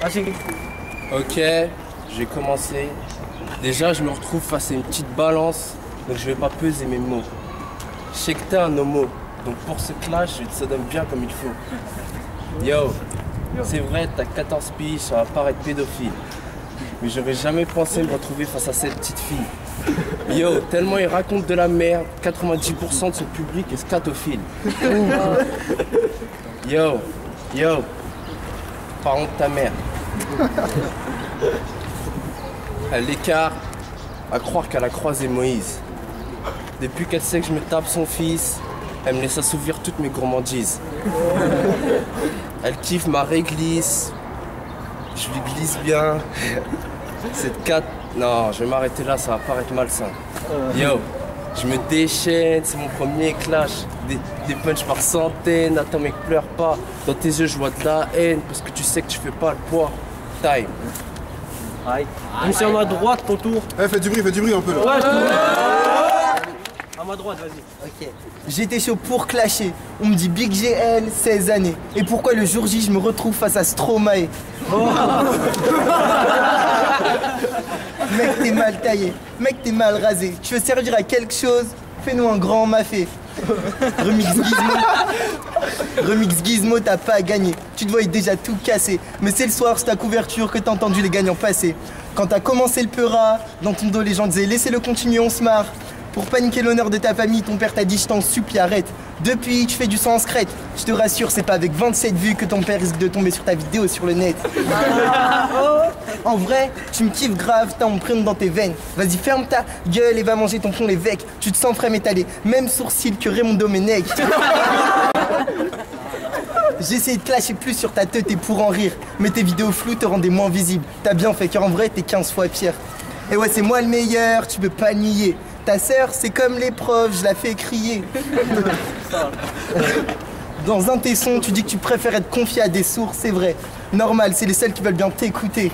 Vas-y. Ok, je vais commencer. Déjà, je me retrouve face à une petite balance, donc je vais pas peser mes mots. Je sais que t'es un homo, donc pour ce clash, je te donne bien comme il faut. Yo, c'est vrai, t'as 14 piges, ça va paraître pédophile. Mais j'aurais jamais pensé me retrouver face à cette petite fille. Yo, tellement il raconte de la merde, 90% de ce public est scatophile. Yo, parlons de ta mère. Elle l'écarte à croire qu'elle a croisé Moïse. Depuis qu'elle sait que je me tape son fils, elle me laisse assouvir toutes mes gourmandises. Elle kiffe ma réglisse, je lui glisse bien. Cette 4... Non, je vais m'arrêter là, ça va paraître malsain. Yo, je me déchaîne, c'est mon premier clash. Des punchs par centaines, attends mec, pleure pas. Dans tes yeux, je vois de la haine, parce que tu sais que tu fais pas le poids. Time. Aïe. C'est à ma droite, ton tour. Eh, fais du bruit un peu là. Ouais, à ma droite, vas-y. Ok. J'étais chaud pour clasher. On me dit Big GL, 16 années. Et pourquoi le jour J, je me retrouve face à Stromae? Mec, t'es mal taillé. Mec, t'es mal rasé. Tu veux servir à quelque chose? Fais-nous un grand mafé. Remix Gizmo, t'as pas à gagner. Tu te voyais déjà tout casser. Mais c'est le soir, c'est ta couverture que t'as entendu les gagnants passer. Quand t'as commencé le peura, dans ton dos les gens disaient laissez-le continuer, on se marre. Pour paniquer l'honneur de ta famille, ton père t'a dit je t'en supplie arrête. Depuis, tu fais du sang en secrète. Je te rassure, c'est pas avec 27 vues que ton père risque de tomber sur ta vidéo sur le net. En vrai, tu me kiffes grave, t'as mon prénom dans tes veines. Vas-y, ferme ta gueule et va manger ton plomb l'évêque. Tu te sens frais m'étaler, même sourcil que Raymond Domenech. J'essaie de clasher plus sur ta tête et pour en rire. Mais tes vidéos floues te rendaient moins visible. T'as bien fait car en vrai, t'es 15 fois pire. Et ouais, c'est moi le meilleur, tu peux pas nier. Ta sœur, c'est comme les profs, je la fais crier. Dans un de tes sons, tu dis que tu préfères être confié à des sourds, c'est vrai. Normal, c'est les seuls qui veulent bien t'écouter.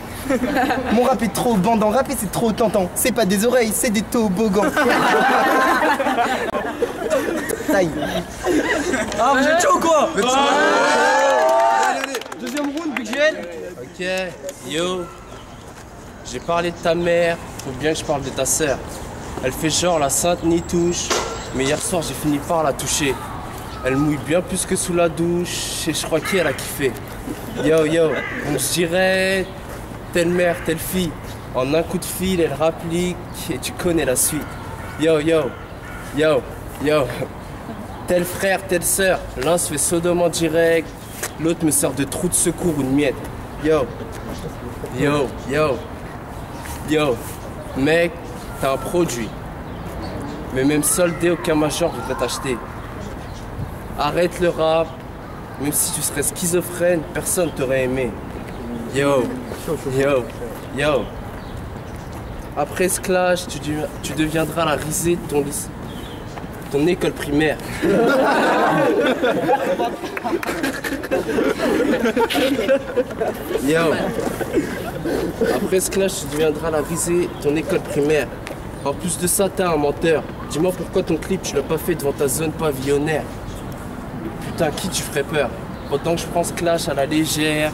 Mon rap est trop bandant, rapper c'est trop tentant. C'est pas des oreilles, c'est des toboggans. Taille. Ah, vous êtes chaud ou quoi? Allez. Deuxième round, Big GL. Ok, yo. J'ai parlé de ta mère, faut bien que je parle de ta sœur. Elle fait genre la sainte Nitouche, mais hier soir j'ai fini par la toucher. Elle mouille bien plus que sous la douche, et je crois qu'elle a kiffé. Yo, donc je dirais telle mère, telle fille. En un coup de fil, elle rapplique et tu connais la suite. Yo. Tel frère, telle sœur, l'un se fait Sodome en direct, l'autre me sert de trou de secours ou de miette. Yo, mec, t'as un produit. Mais même soldé, aucun major voudrait t'acheter. Arrête le rap, même si tu serais schizophrène, personne t'aurait aimé. Yo. Après ce clash, tu deviendras la risée de ton école primaire. Yo. Après ce clash, tu deviendras la risée de ton école primaire. En plus de ça, t'es un menteur. Dis-moi pourquoi ton clip, tu l'as pas fait devant ta zone pavillonnaire. Putain, qui tu ferais peur? Autant que je prends ce clash à la légère,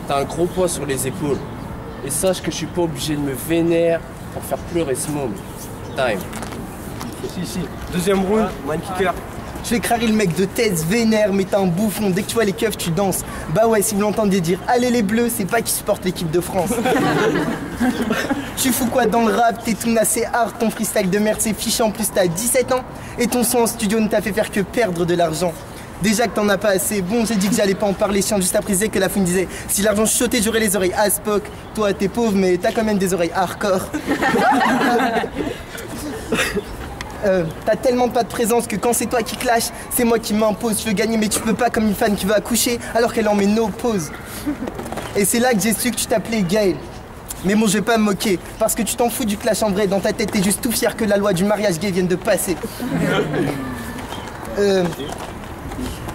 t'as un gros poids sur les épaules. Et sache que je suis pas obligé de me vénère pour faire pleurer ce môme. Time. Si. Deuxième round, one kicker. Je fais craquer le mec de thèse vénère, mais t'es un bouffon. Dès que tu vois les keufs, tu danses. Bah ouais, si vous l'entendez dire allez les bleus, c'est pas qui supporte l'équipe de France. Tu fous quoi dans le rap? T'es tout assez hard, ton freestyle de merde c'est fiché, en plus t'as 17 ans. Et ton son en studio ne t'a fait faire que perdre de l'argent. Déjà que t'en as pas assez, bon j'ai dit que j'allais pas en parler chiant juste après que la fouine disait si l'argent chuchotait j'aurais les oreilles as Spock. Toi t'es pauvre mais t'as quand même des oreilles hardcore. T'as tellement pas de présence que quand c'est toi qui clash, c'est moi qui m'impose. Tu veux gagner mais tu peux pas comme une fan qui veut accoucher alors qu'elle en met no pause. Et c'est là que j'ai su que tu t'appelais Gaël. Mais bon, je vais pas me moquer, parce que tu t'en fous du clash en vrai. Dans ta tête, t'es juste tout fier que la loi du mariage gay vienne de passer.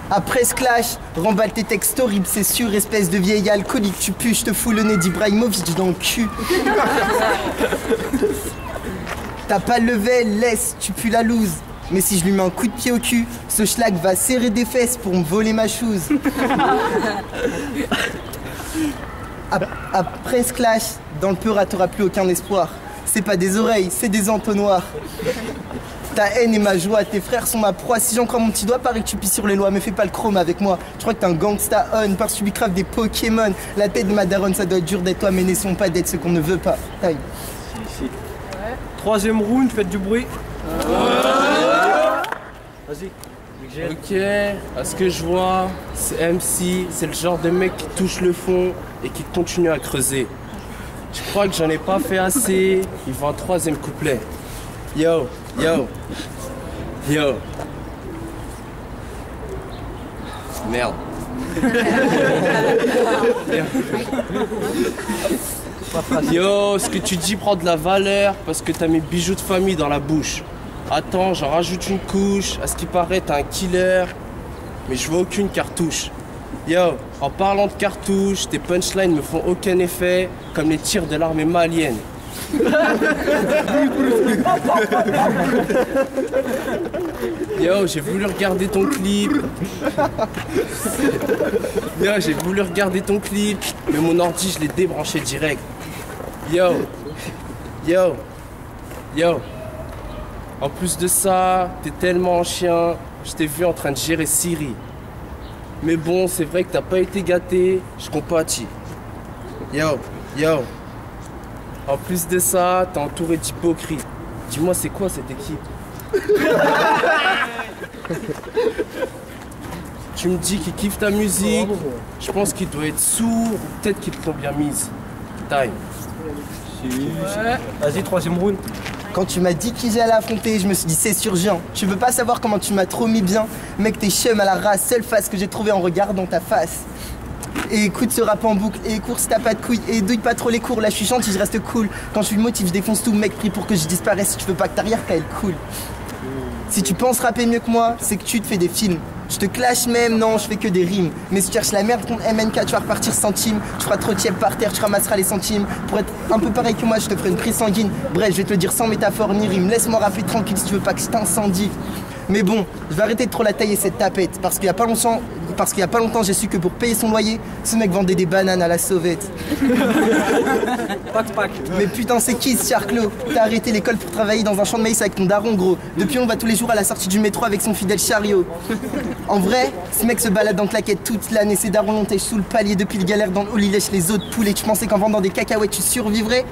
Après ce clash, remballe tes textes horribles, c'est sûr, espèce de vieille alcoolique. Tu pues, je te fous le nez d'Ibrahimovic dans le cul. T'as pas le level, laisse, tu pues la loose. Mais si je lui mets un coup de pied au cul, ce schlag va serrer des fesses pour me voler ma chose. Après ce clash, dans le Peura, t'auras plus aucun espoir. C'est pas des oreilles, c'est des entonnoirs. Ta haine est ma joie, tes frères sont ma proie. Si j'en crois mon petit doigt, paraît que tu pisses sur les lois. Mais fais pas le chrome avec moi. Je crois que t'es un gangsta on, parce que tu lui craves des Pokémon. La tête de ma daronne, ça doit être dur d'être toi, mais n'essayons pas d'être ce qu'on ne veut pas. Taille. Si. Troisième round, faites du bruit. Vas-y. Ok, à ce que je vois, c'est MC, c'est le genre de mec qui touche le fond et qui continue à creuser. Je crois que j'en ai pas fait assez, il va un troisième couplet. Yo, yo, yo. Merde. Yo, ce que tu dis prend de la valeur parce que t'as mes bijoux de famille dans la bouche. Attends, j'en rajoute une couche. À ce qui paraît, t'es un killer. Mais je vois aucune cartouche. Yo, en parlant de cartouches, tes punchlines me font aucun effet, comme les tirs de l'armée malienne. Yo, j'ai voulu regarder ton clip. Yo, j'ai voulu regarder ton clip, mais mon ordi, je l'ai débranché direct. Yo, yo, yo. En plus de ça, t'es tellement en chien, je t'ai vu en train de gérer Siri. Mais bon, c'est vrai que t'as pas été gâté, je compatis. Yo, yo. En plus de ça, t'es entouré d'hypocrites. Dis-moi, c'est quoi cette équipe? Tu me dis qu'il kiffe ta musique, je pense qu'il doit être sourd, ou peut-être qu'il te prend bien mise. Time. Vas-y, troisième round. Quand tu m'as dit qui j'allais affronter, je me suis dit c'est urgent. Tu veux pas savoir comment tu m'as trop mis bien. Mec, t'es chum à la race, seule face que j'ai trouvée en regardant ta face. Et écoute ce rap en boucle, et cours si t'as pas de couilles, et douille pas trop les cours, là je suis gentil, je reste cool. Quand je suis le motif, je défonce tout, mec, prie pour que je disparaisse si tu veux pas que ta arrière elle coule. Si tu penses rapper mieux que moi, c'est que tu te fais des films. Je te clash même, non, je fais que des rimes. Mais si tu cherches la merde contre MNK, tu vas repartir centime. Tu feras trop tiède par terre, tu ramasseras les centimes. Pour être un peu pareil que moi, je te ferai une prise sanguine. Bref, je vais te le dire sans métaphore ni rime. Laisse-moi rapper tranquille si tu veux pas que je t'incendie. Mais bon, je vais arrêter de trop la tailler cette tapette. Parce qu'il y a pas longtemps, j'ai su que pour payer son loyer, ce mec vendait des bananes à la sauvette. Pac. Mais putain, c'est qui ce charclos? T'as arrêté l'école pour travailler dans un champ de maïs avec ton daron, gros. Depuis, on va tous les jours à la sortie du métro avec son fidèle chariot. En vrai, ce mec se balade en claquette toute l'année. Ses darons l'ont sous le palier depuis le galère dans le hall, il lèche les autres poulets. Tu pensais qu'en vendant des cacahuètes, tu survivrais?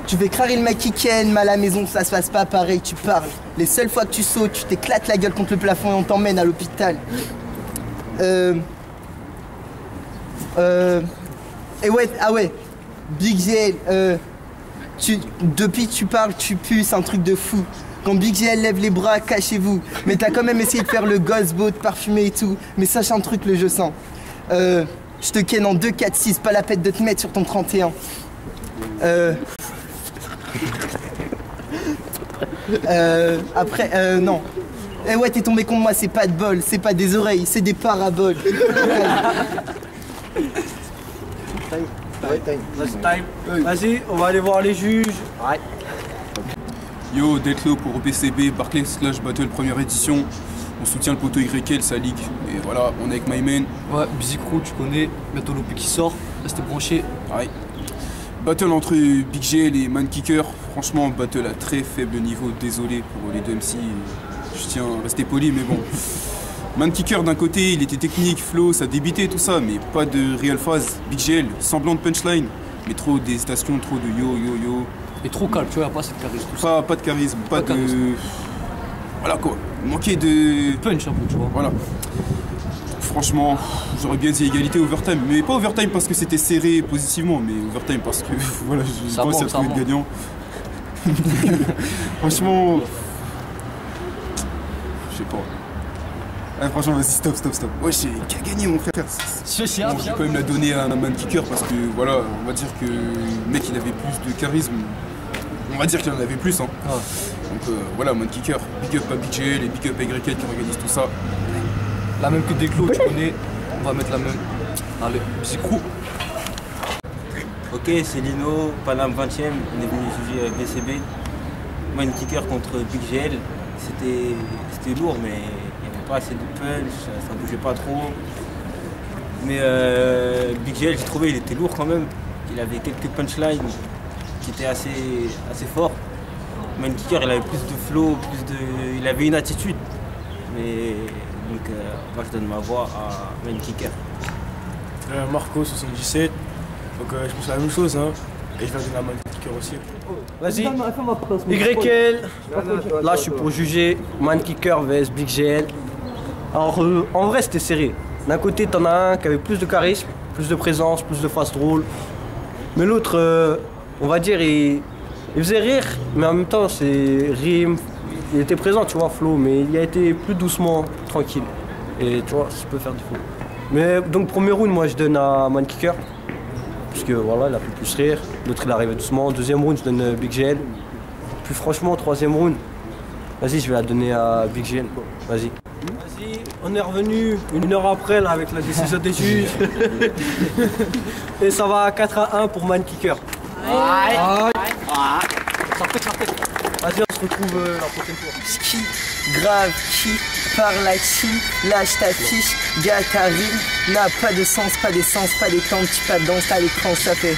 Tu fais crarer le mec qui ken, mais à la maison ça se passe pas pareil, tu parles. Les seules fois que tu sautes, tu t'éclates la gueule contre le plafond et on t'emmène à l'hôpital. Et ouais, ah ouais, Big GL, depuis tu parles, tu pues, c'est un truc de fou. Quand Big GL lève les bras, cachez-vous. Mais t'as quand même essayé de faire le gosse beau, de parfumer et tout. Mais sache un truc, le jeu sent. Je te ken en 2, 4, 6, pas la peine de te mettre sur ton 31. Après, non. Eh ouais, t'es tombé contre moi, c'est pas de bol, c'est pas des oreilles, c'est des paraboles. Vas-y, on va aller voir les juges. Ouais. Yo, Deltlo pour BCB, Barclays Slash Battle première édition. On soutient le poteau YL, sa ligue. Et voilà, on est avec My Man. Ouais, Busy Crew, tu connais. Bientôt l'OP qui sort. Restez branchés. Ouais. Battle entre Big GL et Mankicker. Franchement, battle à très faible niveau. Désolé pour les deux MC. Je tiens à rester poli, mais bon. Mankicker d'un côté, il était technique, flow, ça débitait tout ça, mais pas de real phase. Big GL, semblant de punchline, mais trop d'hésitation, trop de yo yo yo. Et trop calme, tu vois, pas cette charisme. Pas de charisme, pas de. Charisme. Voilà quoi. Manquait de. Punch un peu, tu vois. Voilà. Franchement, j'aurais bien dit égalité overtime, mais pas overtime parce que c'était serré positivement, mais overtime parce que voilà, je pense à trouver le gagnant. Franchement, je sais pas. Ah, franchement, vas-y, stop. Ouais, j'ai qu'à gagner, mon frère. Bon, j'ai quand même la donner à un Mankicker parce que voilà, on va dire que le mec il avait plus de charisme. On va dire qu'il en avait plus, hein. Ah. Donc voilà, Mankicker, big up à Big GL et big up à YL qui organise tout ça. La même que Declo, tu connais. On va mettre la même. Allez, Busy Crew. Ok, c'est Lino, Paname 20ème, on est venu juger BCB. Mankicker contre Big GL, c'était lourd, mais il n'y avait pas assez de punch, ça bougeait pas trop. Mais Big GL, j'ai trouvé, il était lourd quand même. Il avait quelques punchlines qui étaient assez forts. Mindkicker, il avait plus de flow, il avait une attitude. Mais donc, moi, je donne ma voix à Mindkicker. Marco 77. Donc je pense la même chose, hein. Et je vais donner à Mindkicker aussi. Vas-y. YL. Là, je suis pour juger Mindkicker vs Big GL. Alors, en vrai, c'était serré. D'un côté, t'en as un qui avait plus de charisme, plus de présence, plus de fast roll. Mais l'autre, on va dire, il faisait rire, mais en même temps, c'est rime. Il était présent, tu vois, flow, mais il a été plus doucement, tranquille. Et tu vois, ça peut faire défaut. Mais donc, premier round, moi, je donne à Mindkicker. Parce que voilà, il a fait plus rire. L'autre, il arrivait doucement. Deuxième round, je donne Big GL. Puis franchement, troisième round, vas-y, je vais la donner à Big GL. Vas-y. Vas-y, on est revenu 1 heure après là, avec la décision des juges. Et ça va 4-1 pour Mindkicker. Vas-y, on se retrouve la prochaine fois. Ski, grave, qui parle à qui, lâche ta fiche, gars ta rime, n'a pas de sens, pas d'essence, pas des temps, tu pas de danse à l'écran, ça fait.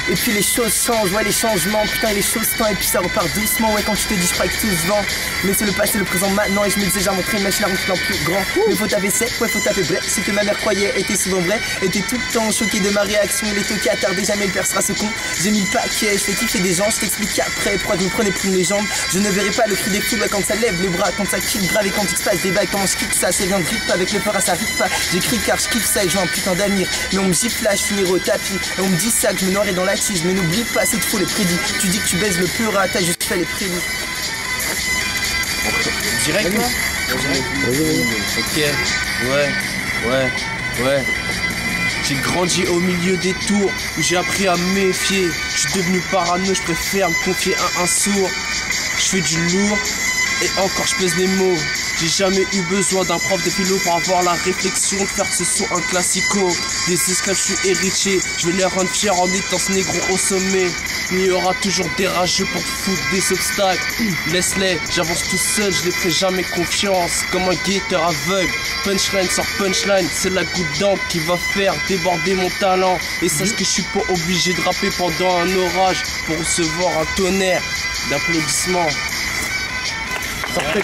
Et puis les choses changent, ouais les changements, putain et les choses tendent et puis ça repart doucement, ouais quand tu te dis je crois que tout se vend. Mais c'est le passé, le présent maintenant et je me disais j'ai montré une machine à remplir en plus grand. Mais faut taper sec, ouais faut taper vrai, ce que ma mère croyait était souvent vrai. Était tout le temps choqué de ma réaction, il est toqué à tarder, jamais il percera ce con. J'ai mis le paquet, je fais kiffer des gens, je t'explique après, pourquoi vous me prenez plus les jambes. Je ne verrai pas le cri des foules, ouais, quand ça lève les bras, quand ça kick grave et quand il se passe des bails, comment je kiffe ça, c'est bien de rip avec le peur à ça rip pas. J'écris car je kiffe ça et je vois un putain d'avenir. Mais on me gifle là, je finirai au tapis. Et on me dit ça que je me noierai dans la tige, mais n'oublie pas, c'est trop les prédits. Tu dis que tu baises le pur à t'as juste fait les prédits. Direct là Ok, ouais. J'ai grandi au milieu des tours où j'ai appris à me méfier. Je suis devenu parano, je préfère me confier à un sourd. Je fais du lourd et encore je pèse les mots. J'ai jamais eu besoin d'un prof de philo pour avoir la réflexion de faire ce son un classico. Des esclaves, je suis héritier, je vais les rendre fiers en étant ce négro au sommet. Il y aura toujours des rageux pour te foutre des obstacles. Laisse-les, j'avance tout seul, je les ferai jamais confiance. Comme un guetteur aveugle, punchline sur punchline, c'est la goutte d'encre qui va faire déborder mon talent. Et sache que je suis pas obligé de rapper pendant un orage pour recevoir un tonnerre d'applaudissements. Ça fait.